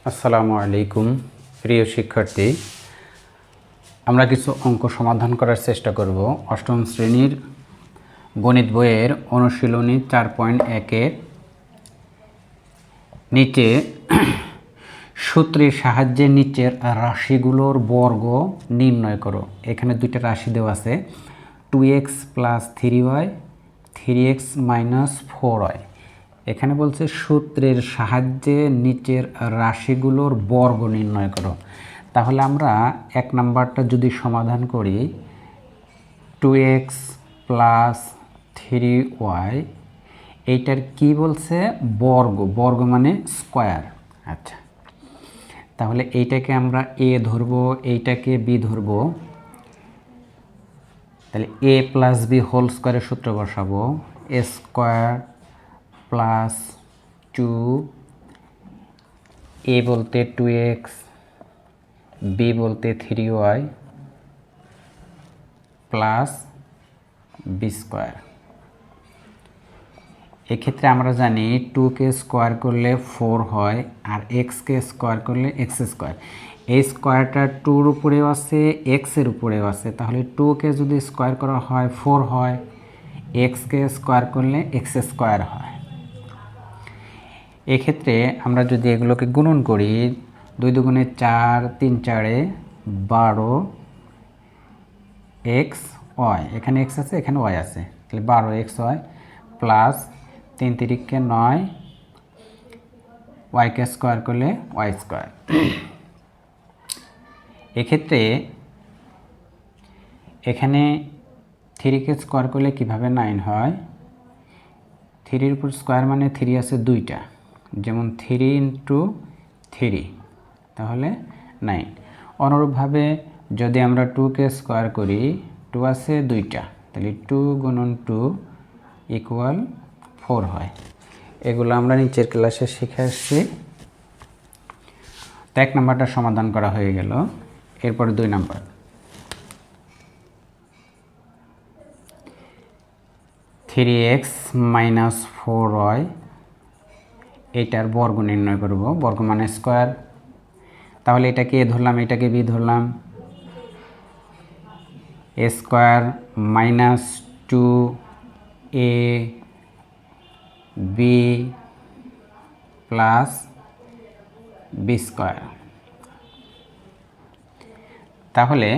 আসসালামু আলাইকুম প্রিয় শিক্ষার্থী, আমরা কিছু অঙ্ক সমাধান করার চেষ্টা করব। অষ্টম শ্রেণীর গণিত বইয়ের অনুশীলনী 4.1-এর নিচে সূত্রের সাহায্যে নিচের রাশিগুলোর বর্গ নির্ণয় করো। এখানে দুইটা রাশি দেওয়া আছে, 2x + 3y, 3x - 4y। এখানে বলছে সূত্রের সাহায্যে নিচের রাশিগুলোর বর্গ নির্ণয় করো। তাহলে আমরা এক নাম্বারটা যদি সমাধান করি, 2x + 3y, এইটার কি বলছে? বর্গ। বর্গ মানে স্কোয়ার। আচ্ছা, তাহলে এইটাকে আমরা a ধরবো, এইটাকে b ধরবো। তাহলে a + b হোল স্কোয়ারের সূত্র বসাবো, a² + 2, a বলতে 2x, b বলতে 3y প্লাস b²। এক্ষেত্রে আমরা জানি 2কে স্কোয়ার করলে 4 হয়, আর xকে স্কোয়ার করলে x²। এই স্কোয়ারটা 2-র উপরেও আছে, x-এর উপরেও আছে। তাহলে 2কে যদি স্কোয়ার করা হয় 4 হয়, xকে স্কোয়ার করলে x² হয়। এক্ষেত্রে আমরা যদি এগুলোকে গুণন করি, 2 × 2 = 4, 3 × 4 = 12 xy। এখানে x আছে, এখানে y আছে, তাহলে 12xy প্লাস 3 × 3 = 9, y কে স্কোয়ার করলে y²। এক্ষেত্রে এখানে 3কে স্কোয়ার করলে কিভাবে 9 হয়? 3-র উপর স্কোয়ার মানে 3 আছে দুইটা, যেমন 3 × 3, তাহলে 9। অনুরূপভাবে যদি আমরা 2কে স্কোয়ার করি, 2 আছে দুইটা, তাহলে 2 × 2 = 4 হয়। এগুলো আমরা নিচের ক্লাসে শিখে আসছি। তো 1 নাম্বারটা সমাধান করা হয়ে গেল। এরপরে 2 নাম্বার, (3x - 4y) এইটার বর্গ নির্ণয় করব। বর্গ মানে স্কোয়ার। তাহলে এটাকে a ধরলাম, এটাকে b ধরলাম। a² - 2ab plus b²। তাহলে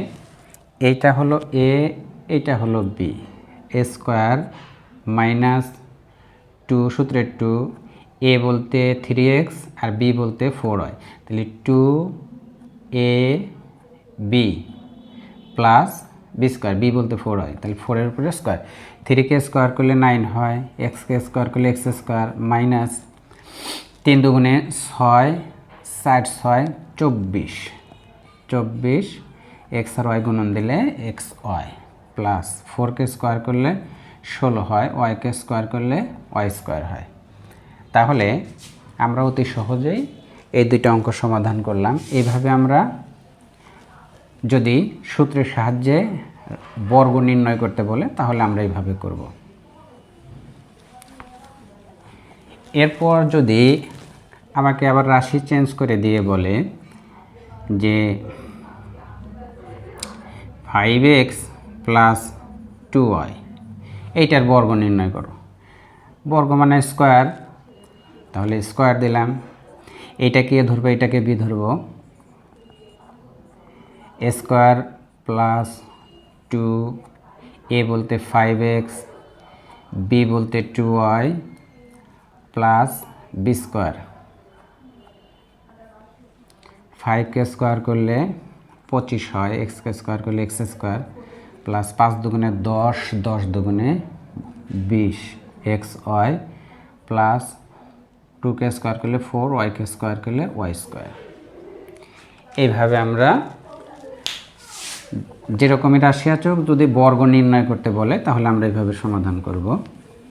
এইটা হলো a, এইটা হলো b। a² - 2, সূত্রের 2, a বলতে 3x আর b বলতে 4y। তাহলে 2ab প্লাস b², b বলতে 4y, তাহলে 4-এর উপরে স্কোয়ার। 3কে স্কোয়ার করলে 9 হয়, xকে স্কোয়ার করলে x² মাইনাস 3 × 2 = 6, 4 × 6 = 24, x আর y গুণন দিলে xy প্লাস 4কে স্কোয়ার করলে 16 হয়, yকে স্কোয়ার করলে y² হয়। তাহলে আমরা অতি সহজেই এই দুইটা অঙ্ক সমাধান করলাম। এইভাবে আমরা যদি সূত্রের সাহায্যে বর্গ নির্ণয় করতে বলে, তাহলে আমরা এইভাবে করব। এরপর যদি আমাকে আবার রাশি চেঞ্জ করে দিয়ে বলে যে 5x + 2y, এইটার বর্গ নির্ণয় করো। বর্গ মানে স্কোয়ার, তাহলে স্কোয়ার দিলাম। এইটাকে a ধরবো, এটাকে b ধরবো। a² + 2, a বলতে 5x, b বলতে 2y প্লাস b²। 5কে স্কোয়ার করলে 25 হয়, xকে স্কোয়ার করলে x² plus 5 × 2 = 10, 10 × 2 = 20 xy plus 2কে square করলে 4, yকে স্কোয়ার করলে y²। এইভাবে আমরা যেরকমই রাশি আছে, যদি বর্গ নির্ণয় করতে বলে, তাহলে আমরা এইভাবে সমাধান করব।